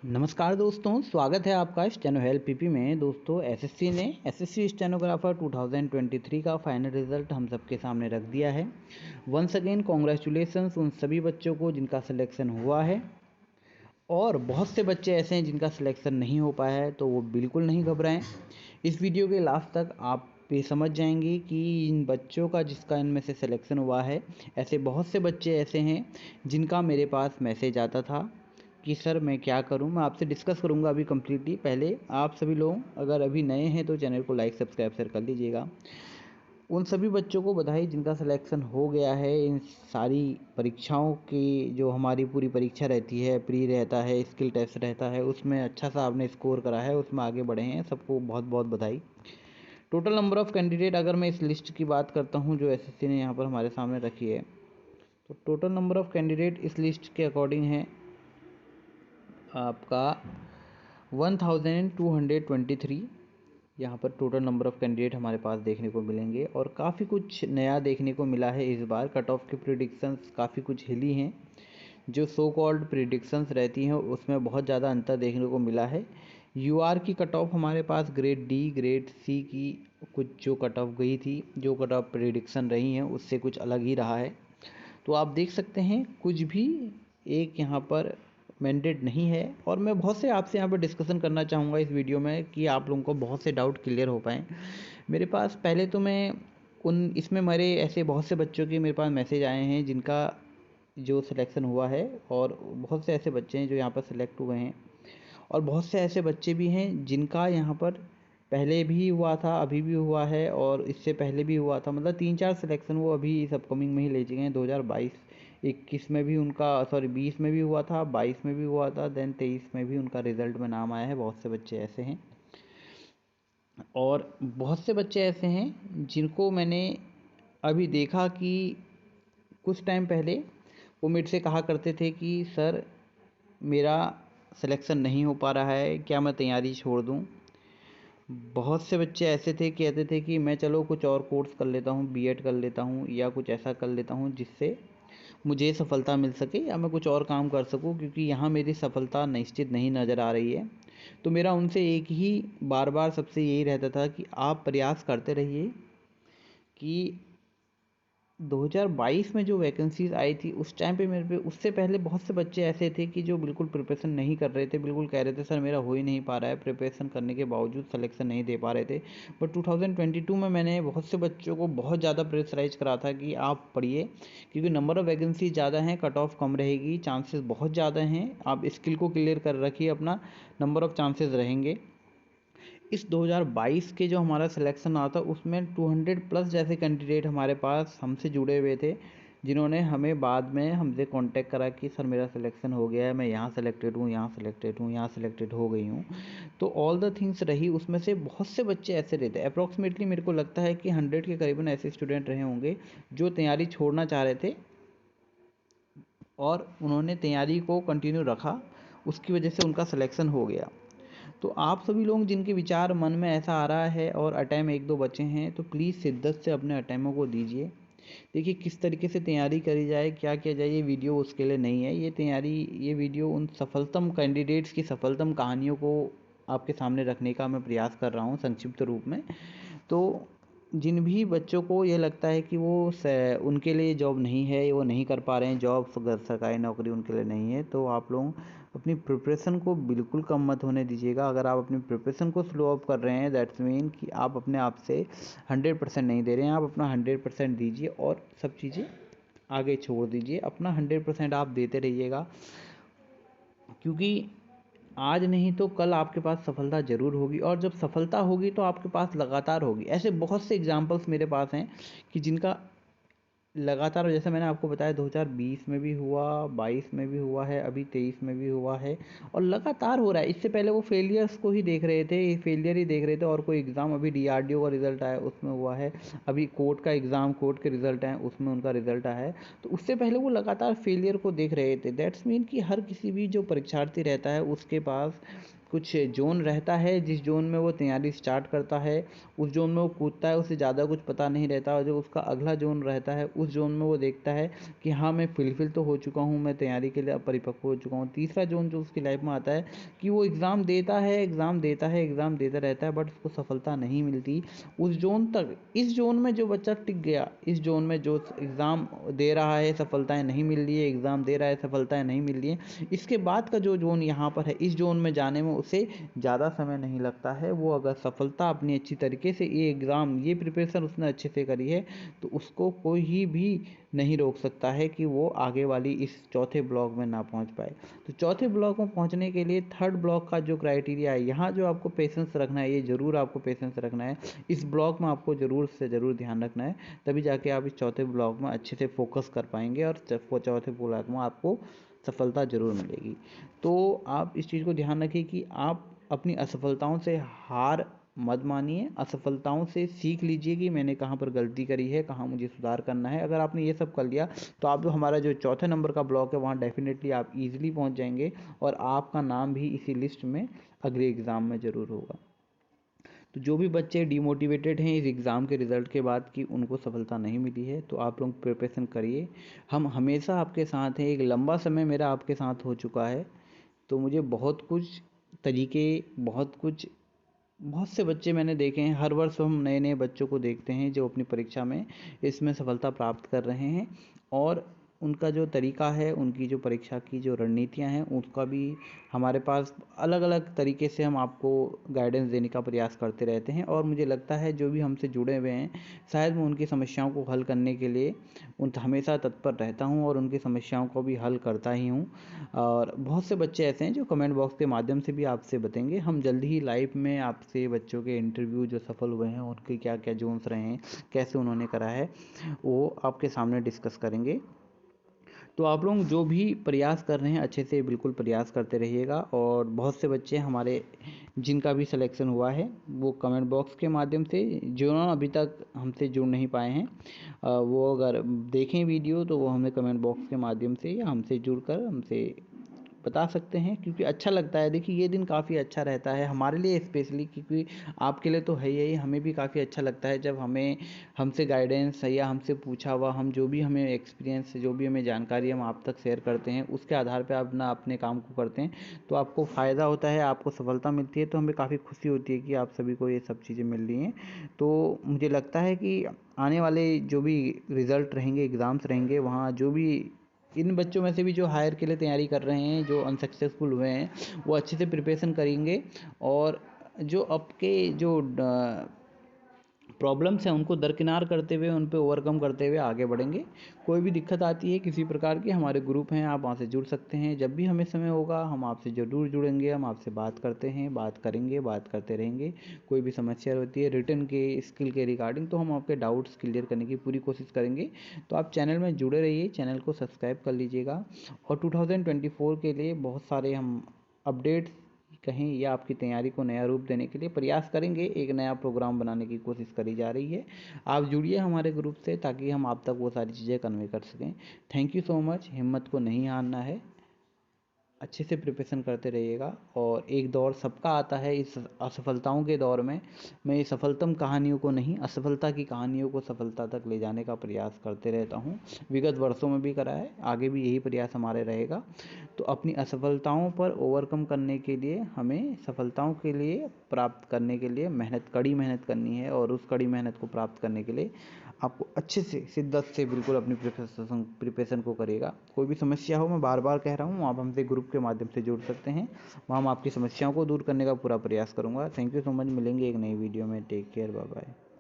नमस्कार दोस्तों, स्वागत है आपका स्टेनो हेल्प पीपी में। दोस्तों, एसएससी ने एसएससी स्टेनोग्राफर 2023 का फाइनल रिजल्ट हम सबके सामने रख दिया है। वंस अगेन कॉन्ग्रेचुलेसन्स उन सभी बच्चों को जिनका सिलेक्शन हुआ है। और बहुत से बच्चे ऐसे हैं जिनका सिलेक्शन नहीं हो पाया है, तो वो बिल्कुल नहीं घबराएं। इस वीडियो के लास्ट तक आप ये समझ जाएंगे कि इन बच्चों का जिसका इनमें से सिलेक्शन हुआ है, ऐसे बहुत से बच्चे ऐसे हैं जिनका मेरे पास मैसेज आता था कि सर मैं क्या करूं। मैं आपसे डिस्कस करूंगा अभी कम्प्लीटली। पहले आप सभी लोग अगर अभी नए हैं तो चैनल को लाइक सब्सक्राइब शेयर कर लीजिएगा। उन सभी बच्चों को बधाई जिनका सिलेक्शन हो गया है। इन सारी परीक्षाओं की जो हमारी पूरी परीक्षा रहती है, प्री रहता है, स्किल टेस्ट रहता है, उसमें अच्छा सा आपने स्कोर करा है, उसमें आगे बढ़े हैं, सबको बहुत बहुत बधाई। टोटल नंबर ऑफ़ कैंडिडेट अगर मैं इस लिस्ट की बात करता हूँ जो एसएससी ने यहाँ पर हमारे सामने रखी है, तो टोटल नंबर ऑफ़ कैंडिडेट इस लिस्ट के अकॉर्डिंग है आपका 1223। यहाँ पर टोटल नंबर ऑफ़ कैंडिडेट हमारे पास देखने को मिलेंगे और काफ़ी कुछ नया देखने को मिला है इस बार। कट ऑफ की प्रिडिक्शंस काफ़ी कुछ हिली हैं। जो सो कॉल्ड प्रिडिक्शंस रहती हैं उसमें बहुत ज़्यादा अंतर देखने को मिला है। यूआर की कट ऑफ हमारे पास ग्रेड डी ग्रेड सी की कुछ जो कट ऑफ गई थी, जो कट ऑफ प्रिडिक्शन रही हैं उससे कुछ अलग ही रहा है। तो आप देख सकते हैं कुछ भी एक यहाँ पर मैंडेट नहीं है। और मैं बहुत से आपसे यहाँ पर डिस्कशन करना चाहूँगा इस वीडियो में कि आप लोगों को बहुत से डाउट क्लियर हो पाएँ। मेरे पास पहले तो मैं इसमें मेरे ऐसे बहुत से बच्चों के मेरे पास मैसेज आए हैं जिनका जो सिलेक्शन हुआ है, और बहुत से ऐसे बच्चे हैं जो यहाँ पर सिलेक्ट हुए हैं, और बहुत से ऐसे बच्चे भी हैं जिनका यहाँ पर पहले भी हुआ था, अभी भी हुआ है, और इससे पहले भी हुआ था। मतलब 3-4 सिलेक्शन वो अभी इस अपकमिंग में ही ले चुके हैं। 2022 21 में भी उनका 20 में भी हुआ था, 22 में भी हुआ था, देन 23 में भी उनका रिज़ल्ट में नाम आया है। बहुत से बच्चे ऐसे हैं और बहुत से बच्चे ऐसे हैं जिनको मैंने अभी देखा कि कुछ टाइम पहले वो मेरे से कहा करते थे कि सर मेरा सिलेक्शन नहीं हो पा रहा है, क्या मैं तैयारी छोड़ दूं। बहुत से बच्चे ऐसे थे कहते थे कि मैं चलो कुछ और कोर्स कर लेता हूँ, बीएड कर लेता हूँ या कुछ ऐसा कर लेता हूँ जिससे मुझे सफलता मिल सके या मैं कुछ और काम कर सकूँ, क्योंकि यहाँ मेरी सफलता निश्चित नहीं नज़र आ रही है। तो मेरा उनसे एक ही बार बार सबसे यही रहता था कि आप प्रयास करते रहिए कि 2022 में जो वैकेंसीज़ आई थी उस टाइम पे मेरे पे उससे पहले बहुत से बच्चे ऐसे थे कि जो बिल्कुल प्रिपरेशन नहीं कर रहे थे, बिल्कुल कह रहे थे सर मेरा हो ही नहीं पा रहा है, प्रिपरेशन करने के बावजूद सिलेक्शन नहीं दे पा रहे थे। बट 2022 में मैंने बहुत से बच्चों को बहुत ज़्यादा प्रेशराइज करा था कि आप पढ़िए, क्योंकि नंबर ऑफ़ वैकेंसी ज़्यादा हैं, कट ऑफ कम रहेगी, चांसेस बहुत ज़्यादा हैं, आप स्किल को क्लियर कर रखिए, अपना नंबर ऑफ़ चांसेस रहेंगे। इस 2022 के जो हमारा सिलेक्शन आता उसमें 200 प्लस जैसे कैंडिडेट हमारे पास हमसे जुड़े हुए थे, जिन्होंने हमें बाद में हमसे कांटेक्ट करा कि सर मेरा सिलेक्शन हो गया है, मैं यहाँ सेलेक्टेड हूँ, यहाँ सेलेक्टेड हूँ, यहाँ सेलेक्टेड हो गई हूँ। तो ऑल द थिंग्स रही, उसमें से बहुत से बच्चे ऐसे रहते हैं। अप्रॉक्सीमेटली मेरे को लगता है कि 100 के करीबन ऐसे स्टूडेंट रहे होंगे जो तैयारी छोड़ना चाह रहे थे और उन्होंने तैयारी को कंटिन्यू रखा, उसकी वजह से उनका सिलेक्शन हो गया। तो आप सभी लोग जिनके विचार मन में ऐसा आ रहा है और अटैम्प 1-2 बचे हैं, तो प्लीज़ शिद्दत से अपने अटैम्पों को दीजिए। देखिए किस तरीके से तैयारी करी जाए, क्या किया जाए, ये वीडियो उसके लिए नहीं है। ये वीडियो उन सफलतम कैंडिडेट्स की सफलतम कहानियों को आपके सामने रखने का मैं प्रयास कर रहा हूँ संक्षिप्त रूप में। तो जिन भी बच्चों को ये लगता है कि उनके लिए जॉब नहीं है, वो नहीं कर पा रहे हैं जॉब, सरकारी नौकरी उनके लिए नहीं है, तो आप लोग अपनी प्रिपरेशन को बिल्कुल कम मत होने दीजिएगा। अगर आप अपनी प्रिपरेशन को स्लो अप कर रहे हैं, दैट्स मीन कि आप अपने आप से 100% नहीं दे रहे हैं। आप अपना 100% दीजिए और सब चीज़ें आगे छोड़ दीजिए। अपना 100% आप देते रहिएगा, क्योंकि आज नहीं तो कल आपके पास सफलता ज़रूर होगी, और जब सफलता होगी तो आपके पास लगातार होगी। ऐसे बहुत से एग्जाम्पल्स मेरे पास हैं कि जिनका लगातार, जैसे मैंने आपको बताया 2020 में भी हुआ, 22 में भी हुआ है, अभी 23 में भी हुआ है, और लगातार हो रहा है। इससे पहले वो फेलियर्स को ही देख रहे थे, फेलियर ही देख रहे थे, और कोई एग्ज़ाम अभी डीआरडीओ का रिज़ल्ट आया उसमें हुआ है, अभी कोर्ट का एग्ज़ाम, कोर्ट के रिज़ल्ट आए उसमें उनका रिज़ल्ट आया है। तो उससे पहले वो लगातार फेलियर को देख रहे थे। दैट्स मीन कि हर किसी भी जो परीक्षार्थी रहता है उसके पास कुछ जोन रहता है, जिस जोन में वो तैयारी स्टार्ट करता है उस जोन में वो कूदता है, उसे ज़्यादा कुछ पता नहीं रहता। और जो उसका अगला जोन रहता है उस जोन में वो देखता है कि हाँ मैं फिलफिल तो हो चुका हूँ, मैं तैयारी के लिए अब परिपक्व हो चुका हूँ। तीसरा जोन जो उसकी लाइफ में आता है कि वो एग्ज़ाम देता है, एग्ज़ाम देता है, एग्ज़ाम देता रहता है, बट उसको सफलता नहीं मिलती उस जोन तक। इस जोन में जो बच्चा टिक गया, इस जोन में जो एग्ज़ाम दे रहा है सफलताएं नहीं मिल रही है, एग्ज़ाम दे रहा है सफलताएं नहीं मिल रही है, इसके बाद का जो जोन यहाँ पर है, इस जोन में जाने में उसे ज़्यादा समय नहीं लगता है। वो अगर सफलता अपनी अच्छी तरीके से ये एग्ज़ाम, ये प्रिपरेशन उसने अच्छे से करी है तो उसको कोई भी नहीं रोक सकता है कि वो आगे वाली इस चौथे ब्लॉक में ना पहुंच पाए। तो चौथे ब्लॉक में पहुंचने के लिए थर्ड ब्लॉक का जो क्राइटेरिया है, यहाँ जो आपको पेशेंस रखना है, ये ज़रूर आपको पेशेंस रखना है, इस ब्लॉक में आपको ज़रूर से ज़रूर ध्यान रखना है, तभी जाके आप इस चौथे ब्लॉक में अच्छे से फोकस कर पाएंगे और चौथे ब्लॉक में आपको सफलता ज़रूर मिलेगी। तो आप इस चीज़ को ध्यान रखिए कि आप अपनी असफलताओं से हार मत मानिए, असफलताओं से सीख लीजिए कि मैंने कहाँ पर गलती करी है, कहाँ मुझे सुधार करना है। अगर आपने ये सब कर लिया तो आप जो हमारा जो चौथे नंबर का ब्लॉक है वहाँ डेफिनेटली आप इजीली पहुँच जाएंगे और आपका नाम भी इसी लिस्ट में अगले एग्ज़ाम में ज़रूर होगा। तो जो भी बच्चे डिमोटिवेटेड हैं इस एग्ज़ाम के रिज़ल्ट के बाद कि उनको सफलता नहीं मिली है, तो आप लोग प्रिपरेशन करिए, हम हमेशा आपके साथ हैं। एक लंबा समय मेरा आपके साथ हो चुका है, तो मुझे बहुत कुछ तरीके, बहुत से बच्चे मैंने देखे हैं। हर वर्ष हम नए नए बच्चों को देखते हैं जो अपनी परीक्षा में इसमें सफलता प्राप्त कर रहे हैं, और उनका जो तरीका है, उनकी जो परीक्षा की जो रणनीतियां हैं, उसका भी हमारे पास अलग अलग तरीके से हम आपको गाइडेंस देने का प्रयास करते रहते हैं। और मुझे लगता है जो भी हमसे जुड़े हुए हैं, शायद मैं उनकी समस्याओं को हल करने के लिए हमेशा तत्पर रहता हूं और उनकी समस्याओं को भी हल करता ही हूं। और बहुत से बच्चे ऐसे हैं जो कमेंट बॉक्स के माध्यम से भी आपसे बताएंगे। हम जल्दी ही लाइव में आपसे बच्चों के इंटरव्यू जो सफल हुए हैं उनके क्या क्या जोन्स रहे हैं, कैसे उन्होंने करा है, वो आपके सामने डिस्कस करेंगे। तो आप लोग जो भी प्रयास कर रहे हैं अच्छे से बिल्कुल प्रयास करते रहिएगा। और बहुत से बच्चे हमारे जिनका भी सिलेक्शन हुआ है वो कमेंट बॉक्स के माध्यम से, जो अभी तक हमसे जुड़ नहीं पाए हैं, वो अगर देखें वीडियो तो वो हमें कमेंट बॉक्स के माध्यम से या हमसे जुड़कर हमसे बता सकते हैं, क्योंकि अच्छा लगता है। देखिए ये दिन काफ़ी अच्छा रहता है हमारे लिए स्पेशली, क्योंकि आपके लिए तो है ही, हमें भी काफ़ी अच्छा लगता है जब हमसे गाइडेंस या हमसे पूछा हुआ, हम जो भी हमें एक्सपीरियंस, जो भी हमें जानकारी हम आप तक शेयर करते हैं, उसके आधार पर आप ना अपने काम को करते हैं तो आपको फ़ायदा होता है, आपको सफलता मिलती है। तो हमें काफ़ी खुशी होती है कि आप सभी को ये सब चीज़ें मिल रही हैं। तो मुझे लगता है कि आने वाले जो भी रिज़ल्ट रहेंगे, एग्ज़ाम्स रहेंगे, वहाँ जो भी इन बच्चों में से भी जो हायर के लिए तैयारी कर रहे हैं, जो अनसक्सेसफुल हुए हैं, वो अच्छे से प्रिपरेशन करेंगे और जो आपके जो प्रॉब्लम्स हैं उनको दरकिनार करते हुए, उन पे ओवरकम करते हुए आगे बढ़ेंगे। कोई भी दिक्कत आती है किसी प्रकार की, हमारे ग्रुप हैं, आप वहाँ से जुड़ सकते हैं। जब भी हमें समय होगा हम आपसे ज़रूर जुड़ेंगे, हम आपसे बात करते हैं, बात करेंगे, बात करते रहेंगे। कोई भी समस्या होती है रिटर्न के स्किल के रिगार्डिंग तो हम आपके डाउट्स क्लियर करने की पूरी कोशिश करेंगे। तो आप चैनल में जुड़े रहिए, चैनल को सब्सक्राइब कर लीजिएगा। और 2024 के लिए बहुत सारे हम अपडेट्स कहें या आपकी तैयारी को नया रूप देने के लिए प्रयास करेंगे। एक नया प्रोग्राम बनाने की कोशिश करी जा रही है। आप जुड़िए हमारे ग्रुप से ताकि हम आप तक वो सारी चीज़ें कन्वे कर सकें। Thank you so much. हिम्मत को नहीं हारना है, अच्छे से प्रिपरेशन करते रहिएगा। और एक दौर सबका आता है, इस असफलताओं के दौर में मैं ये सफलतम कहानियों को नहीं, असफलता की कहानियों को सफलता तक ले जाने का प्रयास करते रहता हूँ। विगत वर्षों में भी करा है, आगे भी यही प्रयास हमारे रहेगा। तो अपनी असफलताओं पर ओवरकम करने के लिए, हमें सफलताओं के लिए प्राप्त करने के लिए कड़ी मेहनत करनी है। और उस कड़ी मेहनत को प्राप्त करने के लिए आपको अच्छे से शिद्दत से बिल्कुल अपनी प्रिपरेशन को करेगा। कोई भी समस्या हो, मैं बार बार कह रहा हूँ, आप हमसे ग्रुप के माध्यम से जुड़ सकते हैं, वहाँ हम आपकी समस्याओं को दूर करने का पूरा प्रयास करूँगा। Thank you so much. मिलेंगे एक नई वीडियो में। Take care, bye bye.